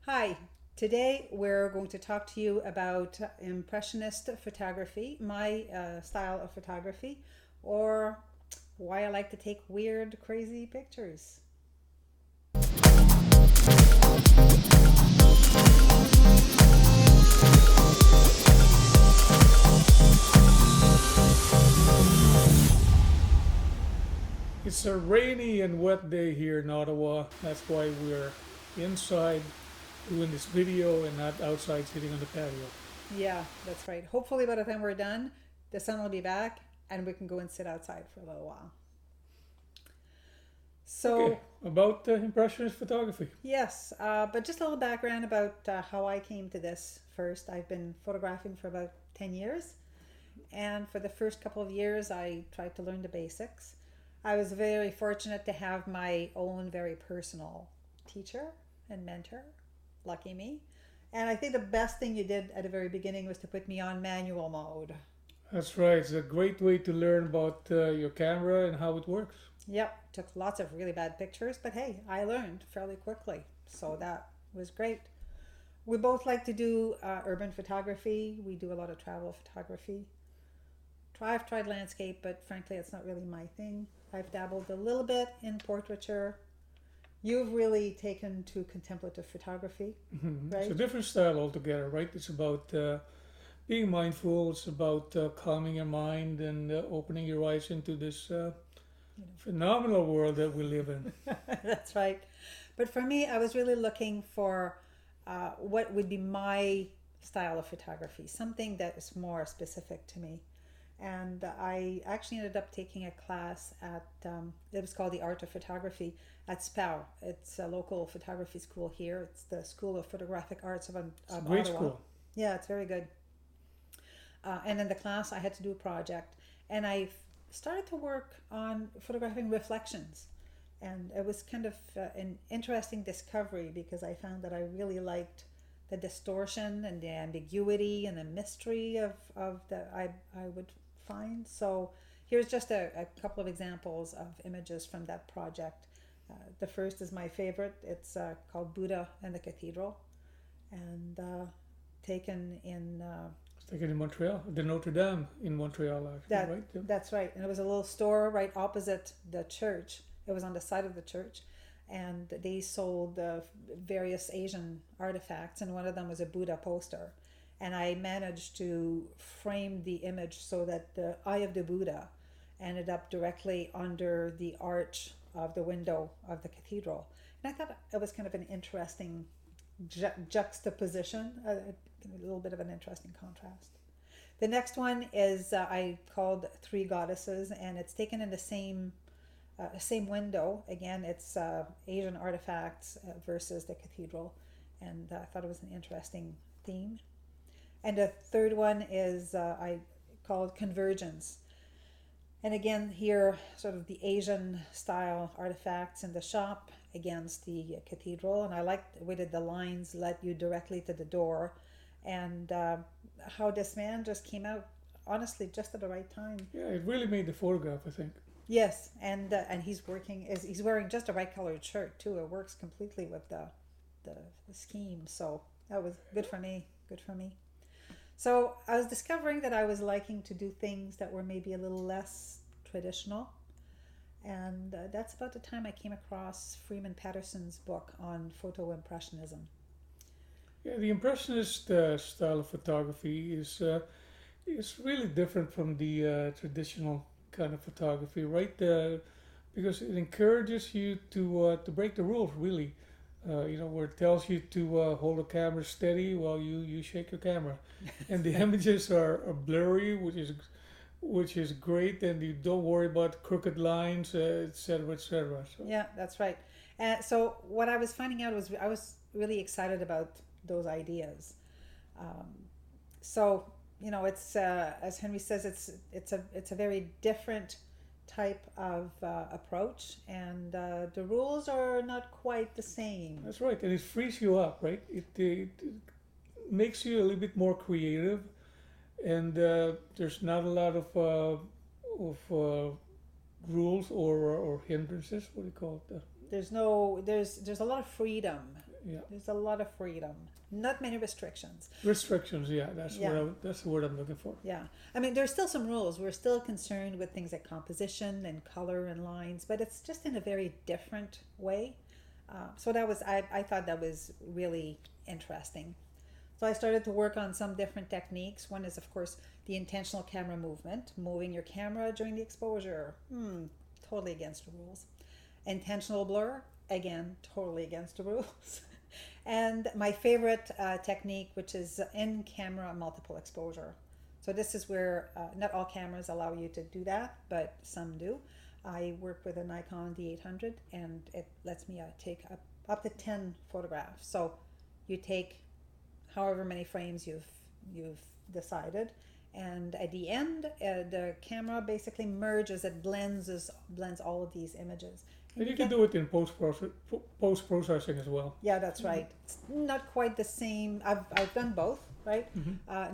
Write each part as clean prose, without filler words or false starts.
Hi, today we're going to talk to you about Impressionist photography, my style of photography, or why I like to take weird, crazy pictures. It's a rainy and wet day here in Ottawa. That's why we're inside doing this video and not outside sitting on the patio. Yeah, that's right. Hopefully, by the time we're done, the sun will be back and we can go and sit outside for a little while. Okay, So, about Impressionist photography. yes, but just a little background about how I came to this first. I've been photographing for about 10 years. And for the first couple of years, I tried to learn the basics. I was very fortunate to have my own very personal teacher and mentor. Lucky me. And I think the best thing you did at the very beginning was to put me on manual mode. That's right, it's a great way to learn about your camera and how it works. Yep, took lots of really bad pictures, but hey, I learned fairly quickly. So that was great. We both like to do urban photography. We do a lot of travel photography. I've tried landscape, but frankly, it's not really my thing. I've dabbled a little bit in portraiture. You've really taken to contemplative photography, It's a right? different style altogether, right? It's about being mindful, it's about calming your mind and opening your eyes into this You phenomenal world that we live in. know, that's right. But for me, I was really looking for what would be my style of photography, something that is more specific to me. And I actually ended up taking a class at, it was called the Art of Photography at SPOW. It's a local photography school here. It's the School of Photographic Arts It's a of great Ottawa. school. Yeah, it's very good. And in the class, I had to do a project, and I started to work on photographing reflections. And it was kind of an interesting discovery because I found that I really liked the distortion and the ambiguity and the mystery of that I would find. So here's just a couple of examples of images from that project. The first is my favorite. It's called Buddha and the Cathedral, and taken in It's taken in Montreal, the Notre Dame in Montreal, actually, that. right? Yep. That's right. And it was a little store right opposite the church. It was on the side of the church, and they sold various Asian artifacts, and one of them was a Buddha poster. And I managed to frame the image so that the eye of the Buddha ended up directly under the arch of the window of the cathedral. And I thought it was kind of an interesting juxtaposition, a little bit of an interesting contrast. The next one is I called Three Goddesses, and it's taken in the same window. Again, it's Asian artifacts versus the cathedral, and I thought it was an interesting theme. And the third one is I called Convergence. And again, here, sort of the Asian style artifacts in the shop against the cathedral. And I liked the way that the lines led you directly to the door, and how this man just came out, honestly, just at the right time. Yeah, it really made the photograph, I think. Yes, and he's wearing just a right colored shirt too. It works completely with the scheme. So that was good for me. Good for me. So I was discovering that I was liking to do things that were maybe a little less traditional. And that's about the time I came across Freeman Patterson's book on photo impressionism. Yeah, the Impressionist style of photography is really different from the traditional kind of photography, right? Because it encourages you to break the rules, really. Where it tells you to hold the camera steady while you shake your camera, and the images are blurry, which is great, and you don't worry about crooked lines, etc., etc. So Yeah, that's right. So what I was finding out was I was really excited about those ideas. Um, so it's as Henry says, it's a very different type of approach, and the rules are not quite the same. that's right, and it frees you up, right? It makes you a little bit more creative, and there's not a lot of rules or hindrances. What do you call it? There's no there's a lot of freedom. Yeah. There's a lot of freedom, not many restrictions. Restrictions, yeah, that's Yeah. that's the word I'm looking for. Yeah. I mean, there's still some rules. We're still concerned with things like composition and color and lines, but it's just in a very different way. So that was, I thought that was really interesting. So I started to work on some different techniques. One is, of course, the intentional camera movement, moving your camera during the exposure. Totally against the rules. Intentional blur, again, totally against the rules. And my favorite technique, which is in camera multiple exposure. So this is where not all cameras allow you to do that, but some do. I work with a Nikon D800 and it lets me take up to 10 photographs. So you take however many frames you've decided, and at the end the camera basically merges, it blends all of these images. And you can do it in post processing as well. Yeah, that's right. It's not quite the same. I've done both, right?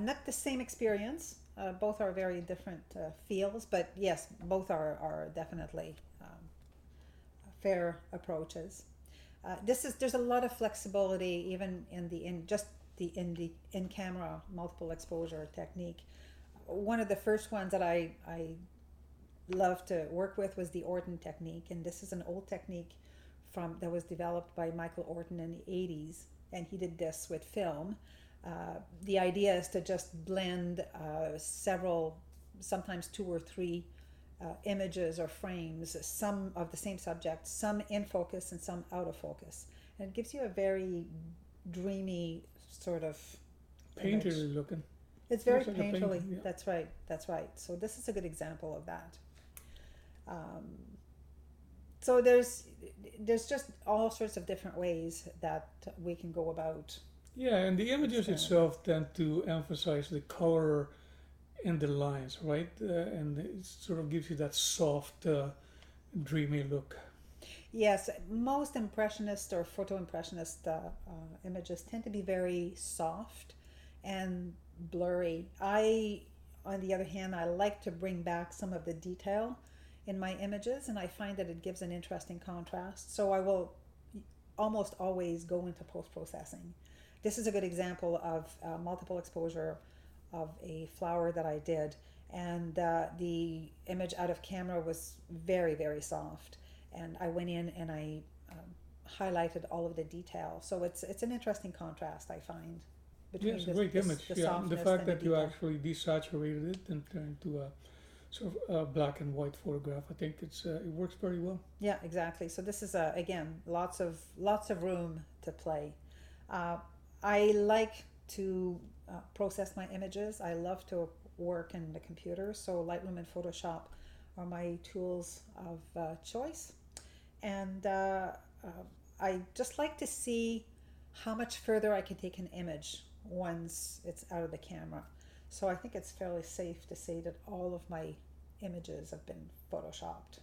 Not the same experience. Both are very different feels, but yes, both are definitely fair approaches. There's a lot of flexibility even in the in camera multiple exposure technique. One of the first ones that I loved to work with was the Orton technique, and this is an old technique that was developed by Michael Orton in the 80s, and he did this with film. The idea is to just blend several, sometimes two or three images or frames, some of the same subject, some in focus and some out of focus, and it gives you a very dreamy sort of painterly looking. It's very like painterly. Yeah. That's right. So this is a good example of that. So there's just all sorts of different ways that we can go about. Yeah, and the images itself tend to emphasize the color and the lines, right? And it sort of gives you that soft, dreamy look. Yes, most impressionist or photo impressionist images tend to be very soft and blurry. On the other hand, I like to bring back some of the detail in my images, and I find that it gives an interesting contrast. So I will almost always go into post-processing. This is a good example of multiple exposure of a flower that I did, and the image out of camera was very, very soft. And I went in and I highlighted all of the detail. So it's an interesting contrast, I find. Between it's a great image. The fact that you actually desaturated it and turned into a sort of black and white photograph, I think it works very well. Yeah, exactly. So this is again lots of room to play. I like to process my images. I love to work in the computer. So Lightroom and Photoshop are my tools of choice, and I just like to see how much further I can take an image once it's out of the camera. So I think it's fairly safe to say that all of my images have been photoshopped,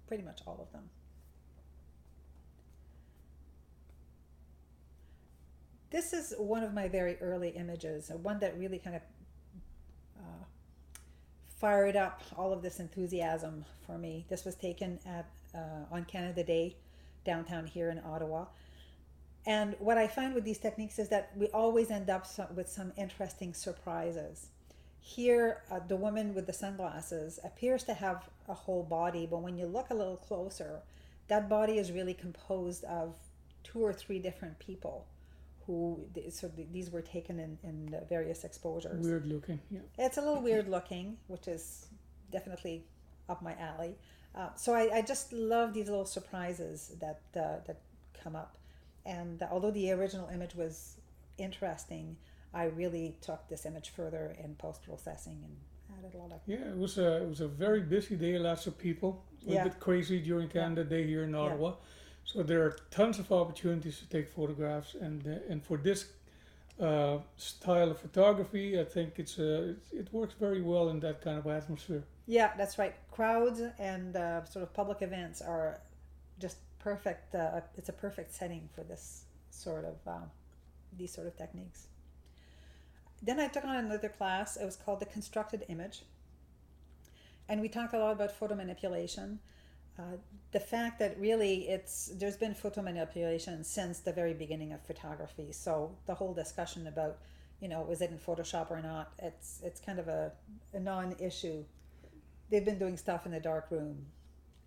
pretty much all of them. This is one of my very early images, one that really kind of fired up all of this enthusiasm for me. This was taken on Canada Day downtown here in Ottawa. And what I find with these techniques is that we always end up with some interesting surprises. Here, the woman with the sunglasses appears to have a whole body, but when you look a little closer, that body is really composed of 2 or 3 different people these were taken in various exposures. Weird looking, yeah. It's a little weird looking, which is definitely up my alley. So I just love these little surprises that come up. And although the original image was interesting, I really took this image further in post-processing and added a lot of... Yeah, it was a very busy day, lots of people. A little bit crazy during Canada Day here in Ottawa. Yeah. So there are tons of opportunities to take photographs, and for this style of photography, I think it works very well in that kind of atmosphere. Yeah, that's right. Crowds and sort of public events are just perfect. It's a perfect setting for this sort of these sort of techniques. Then I took on another class. It was called the constructed image, and we talked a lot about photo manipulation. the fact that really there's been photo manipulation since the very beginning of photography. So the whole discussion about, is it in Photoshop or not? It's kind of a non-issue. They've been doing stuff in the dark room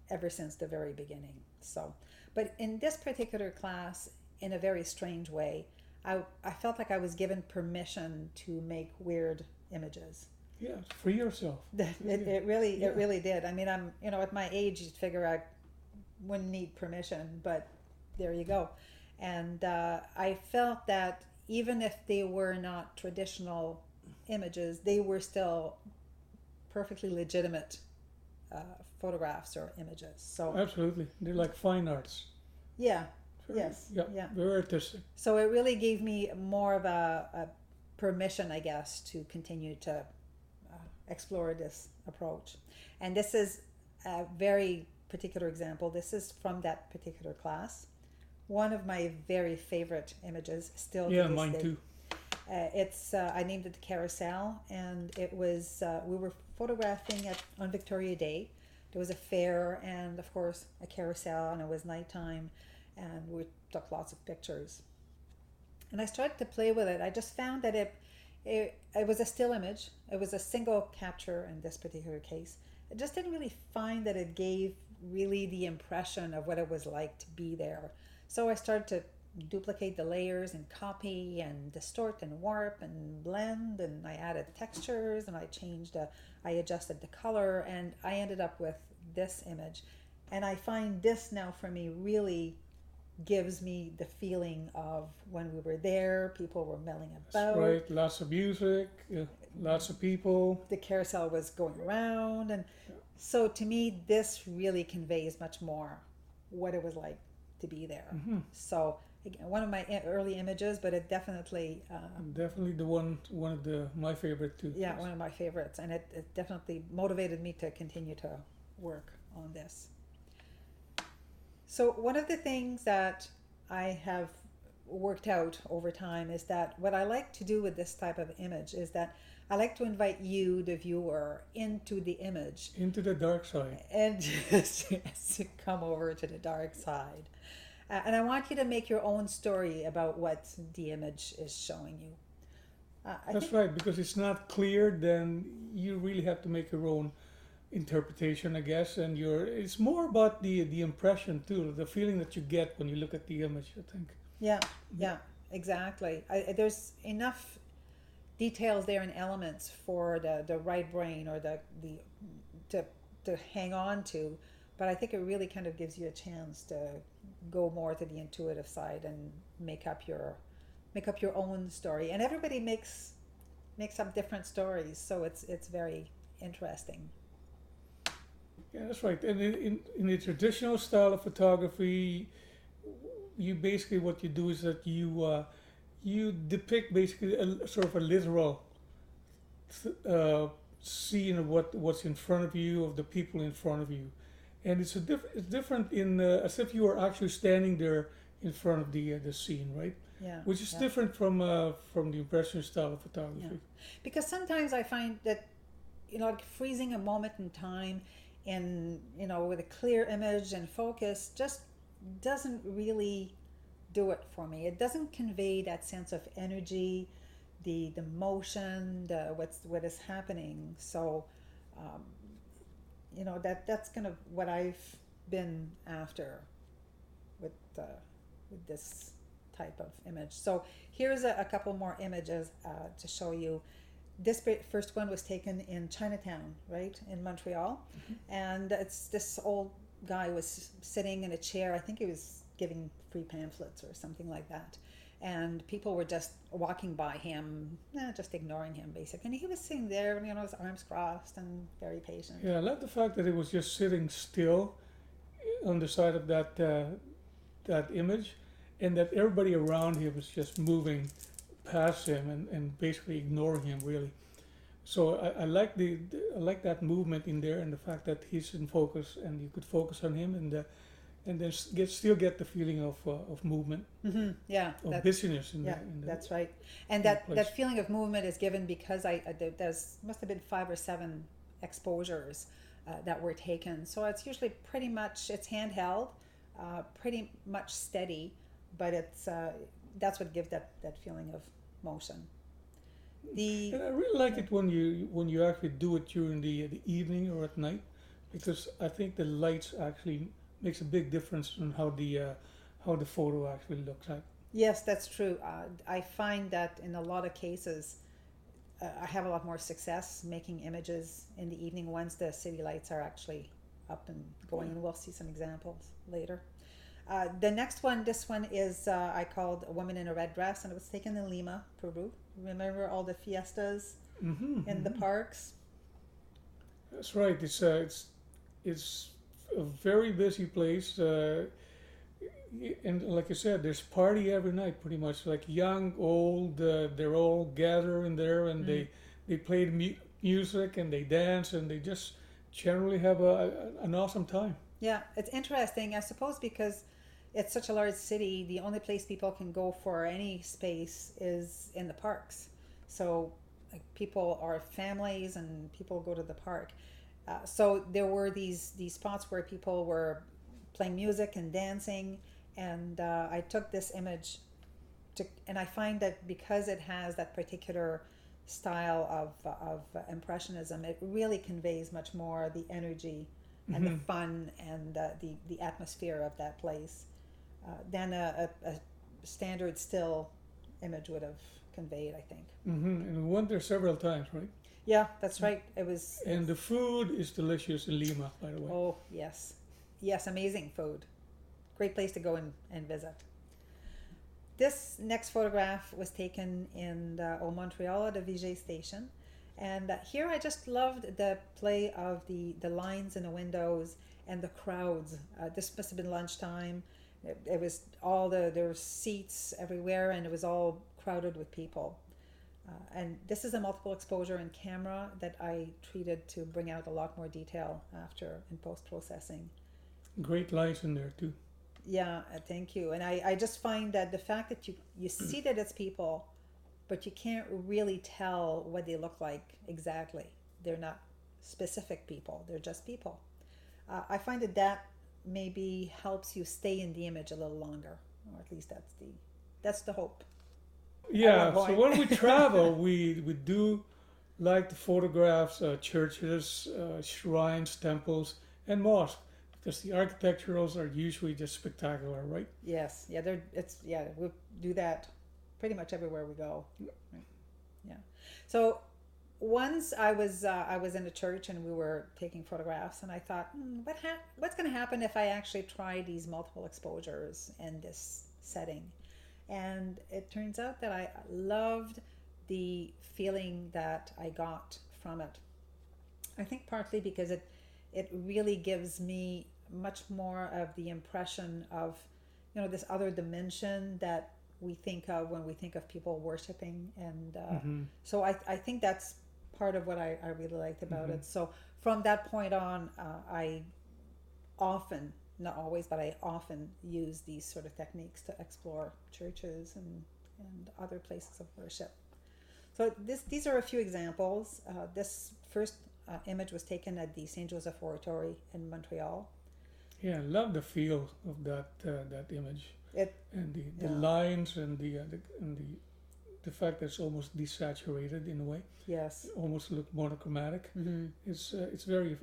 ever since the very beginning. So, but in this particular class, in a very strange way, I felt like I was given permission to make weird images. Yeah, free yourself. It really did. I mean, I'm, at my age, you'd figure I wouldn't need permission, but there you go. And I felt that even if they were not traditional images, they were still perfectly legitimate photographs or images. So absolutely, they're like fine arts. Yeah. Yes. Yeah. Very artistic. So it really gave me more of a permission, I guess, to continue to explore this approach. And this is a very particular example. This is from that particular class. One of my very favorite images, still to yeah, this mine day. too. It's I named it the Carousel, and it was we were photographing on Victoria Day. There was a fair and of course a carousel, and it was nighttime, and we took lots of pictures. And I started to play with it. I just found that it was a still image. It was a single capture in this particular case. I just didn't really find that it gave really the impression of what it was like to be there. So I started to duplicate the layers and copy and distort and warp and blend, and I added textures, and I adjusted the color, and I ended up with this image. And I find this now for me really gives me the feeling of when we were there, people were milling about. That's right, lots of music, lots of people. The carousel was going around, and so to me this really conveys much more what it was like to be there. Mm-hmm. So again, one of my early images, but it definitely definitely one of my favorite too. Yeah, one of my favorites, and it definitely motivated me to continue to work on this. So one of the things that I have worked out over time is that what I like to do with this type of image is that I like to invite you, the viewer, into the image. Into the dark side. And just come over to the dark side. And I want you to make your own story about what the image is showing you. That's right, because it's not clear, then you really have to make your own interpretation, I guess, and it's more about the impression too, the feeling that you get when you look at the image, I think. Yeah, exactly. There's enough details there and elements for the right brain or to hang on to, but I think it really kind of gives you a chance to go more to the intuitive side and make up your own story. And everybody makes up different stories, so it's very interesting. Yeah, that's right. And in the traditional style of photography, you basically, what you do is that you depict basically a sort of a literal scene of what's in front of you, of the people in front of you, and it's different in as if you were actually standing there in front of the scene, right? Yeah. Which is different from the Impressionist style of photography. Yeah. Because sometimes I find that like freezing a moment in time in with a clear image and focus just doesn't really do it for me. It doesn't convey that sense of energy, the motion, what is happening. So that's kind of what I've been after with this type of image. So here's a couple more images to show you. This first one was taken in Chinatown, right, in Montreal. Mm-hmm. And it's this old guy was sitting in a chair. I think he was giving free pamphlets or something like that. And people were just walking by him, just ignoring him, basically. And he was sitting there, his arms crossed and very patient. Yeah, I love the fact that he was just sitting still on the side of that image, and that everybody around him was just moving past him and basically ignoring him, really. So I like I like that movement in there, and the fact that he's in focus and you could focus on him, and then still get the feeling of movement. Mm-hmm. Yeah, of busyness. That's right. And that feeling of movement is given because there's must have been 5 or 7 exposures that were taken. So it's usually pretty much, it's handheld, pretty much steady, but it's that's what gives that feeling of motion. The And I really like it when you actually do it during the evening or at night, because I think the lights actually makes a big difference on how the photo actually looks like. Yes, that's true. I find that in a lot of cases, I have a lot more success making images in the evening once the city lights are actually up and going, and we'll see some examples later. The next one, this one is I called A Woman in a Red Dress, and it was taken in Lima, Peru. Remember all the fiestas in the parks? That's right. It's a very busy place, and like I said, there's party every night, pretty much. Like young, old, they're all gathering there, and they play the music and they dance, and they just generally have an awesome time. Yeah, it's interesting, I suppose, because it's such a large city. The only place people can go for any space is in the parks. So, like, people are families, and people go to the park. So there were these spots where people were playing music and dancing, and I took this image and I find that because it has that particular style of impressionism, it really conveys much more the energy and the fun and the atmosphere of that place than a standard still image would have conveyed, I think. And we went there several times, right? Yeah, that's right. It was. And the food is delicious in Lima, by the way. Oh, yes. Yes, amazing food. Great place to go and visit. This next photograph was taken in Montreal at a VJ station. And here I just loved the play of the lines in the windows and the crowds. This must have been lunchtime. It was there were seats everywhere, and it was all crowded with people. And this is a multiple exposure in camera that I treated to bring out a lot more detail after in post-processing. Great lights in there too. Yeah, thank you. And I just find that the fact that you see that it's people, but you can't really tell what they look like exactly. They're not specific people, they're just people. I find that maybe helps you stay in the image a little longer, or at least that's the hope. Yeah, so when we travel, we do like the photographs, churches, shrines, temples, and mosques, because the architecturals are usually just spectacular, right? Yes, yeah, we do that pretty much everywhere we go. Yeah. So once I was in a church and we were taking photographs, and I thought, what's going to happen if I actually try these multiple exposures in this setting? And it turns out that I loved the feeling that I got from it. I think partly because it really gives me much more of the impression of, this other dimension that we think of when we think of people worshiping. And so I think that's part of what I really liked about it. So from that point on, I often, not always, but I often use these sort of techniques to explore churches and other places of worship. So these are a few examples. This first image was taken at the St. Joseph Oratory in Montreal. Yeah, I love the feel of that image. And the lines and the fact that it's almost desaturated in a way. Yes. It almost look monochromatic. It's very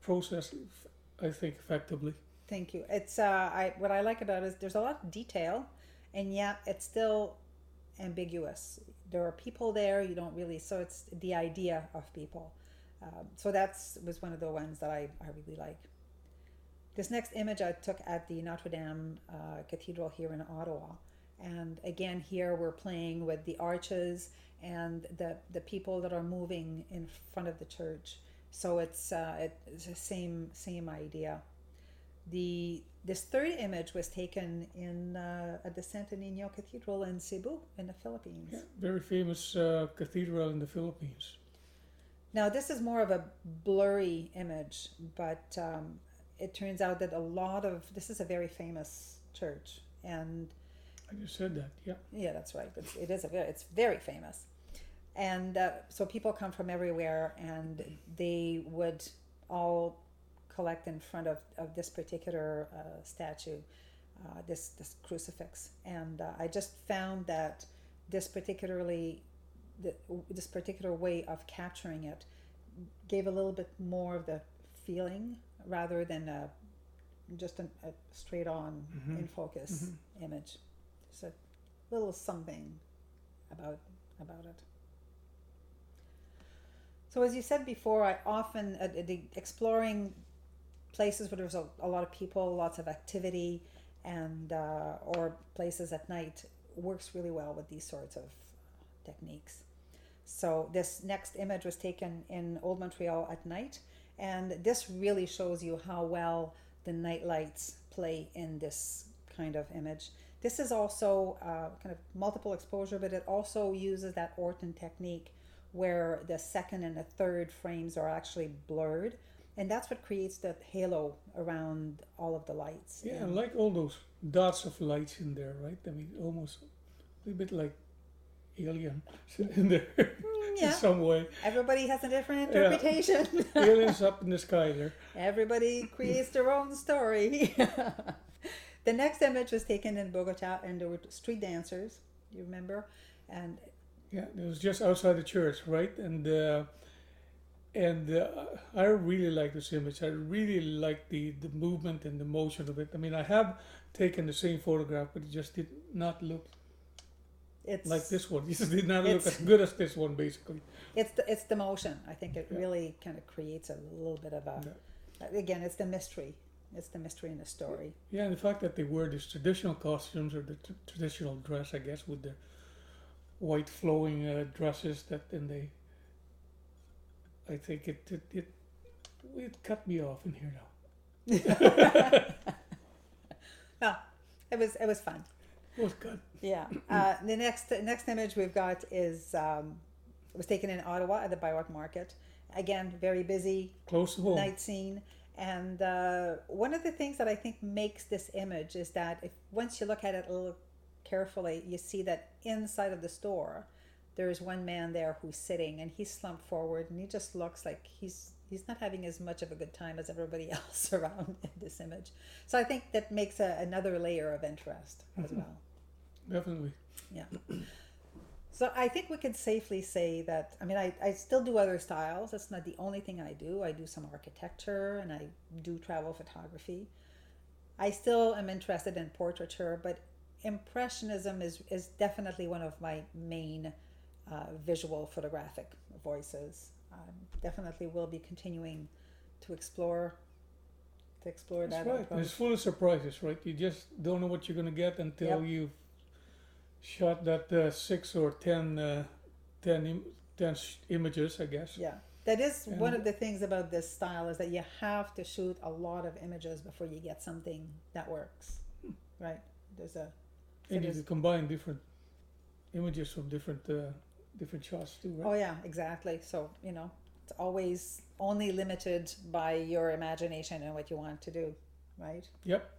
processed, I think, effectively. Thank you. It's what I like about it is there's a lot of detail, and yet it's still ambiguous. There are people there, you don't really, so it's the idea of people. So was one of the ones that I really like. This next image I took at the Notre Dame Cathedral here in Ottawa. And again, here we're playing with the arches and the people that are moving in front of the church. So it's the same idea. This third image was taken at the Santo Niño Cathedral in Cebu in the Philippines. Yeah, very famous cathedral in the Philippines. Now this is more of a blurry image, but it turns out that this is a very famous church, and I just said that. Yeah. Yeah, that's right. It's very famous, and so people come from everywhere, and they would all collect in front of this particular statue, this crucifix. And I just found that this particularly this particular way of capturing it gave a little bit more of the feeling rather than just a straight on in focus image. Just a little something about it. So as you said before, I often exploring places where there's a lot of people, lots of activity, and or places at night works really well with these sorts of techniques. So this next image was taken in Old Montreal at night, and this really shows you how well the night lights play in this kind of image. This is also kind of multiple exposure, but it also uses that Orton technique where the second and the third frames are actually blurred, and that's what creates that halo around all of the lights. Yeah, I like all those dots of lights in there, right? I mean, almost a little bit like Alien in there in some way. Everybody has a different interpretation. Aliens up in the sky there. Everybody creates their own story. The next image was taken in Bogota, and there were street dancers, you remember? And yeah, it was just outside the church, right? And I really like this image. I really like the movement and the motion of it. I mean, I have taken the same photograph, but it just did not look like this one. It did not look as good as this one, basically. It's the motion. I think it really kind of creates a little bit of a... Again, it's the mystery. It's the mystery in the story. Yeah, and the fact that they wear these traditional costumes or the traditional dress, I guess, with the white flowing dresses I think it cut me off in here now. Well, it was fun. It was good. Yeah. The next image we've got is was taken in Ottawa at the Biwak Market. Again, very busy. Close to home. Night scene. And one of the things that I think makes this image is that once you look at it a little carefully, you see that inside of the store, there's one man there who's sitting, and he's slumped forward, and he just looks like he's not having as much of a good time as everybody else around in this image. So I think that makes another layer of interest as well. Definitely. Yeah. So I think we could safely say that, I mean, I still do other styles. That's not the only thing I do. I do some architecture, and I do travel photography. I still am interested in portraiture, but Impressionism is definitely one of my main visual photographic voices. Definitely will be continuing to explore That's that right. approach. It's full of surprises, right? You just don't know what you're going to get until you've shot that 6 or 10 images, I guess. Yeah, that is one of the things about this style, is that you have to shoot a lot of images before you get something that works, right? And you can combine different images from different shots too, right? Oh yeah, exactly. So, it's always only limited by your imagination and what you want to do, right? Yep.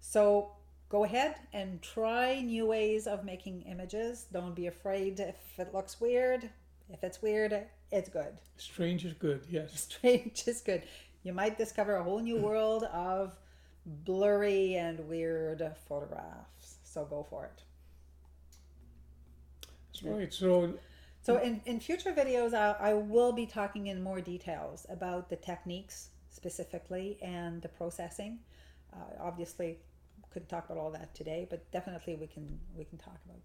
So go ahead and try new ways of making images. Don't be afraid if it looks weird. If it's weird, it's good. Strange is good, yes. Strange is good. You might discover a whole new world of blurry and weird photographs. So go for it. That's right. So in future videos, I will be talking in more details about the techniques specifically and the processing. Obviously, couldn't talk about all that today, but definitely we can talk about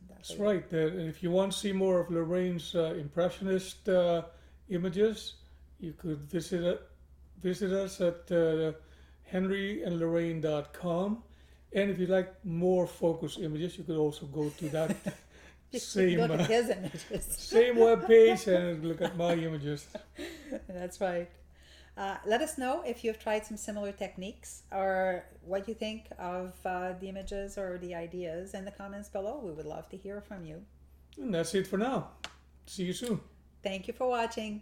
that. That's right. If you want to see more of Lorraine's Impressionist images, you could visit us at henryandlorraine.com. And if you like more focus images, you could also go to that same look at his images. Same webpage and look at my images. That's right. Let us know if you've tried some similar techniques or what you think of the images or the ideas in the comments below. We would love to hear from you. And that's it for now. See you soon. Thank you for watching.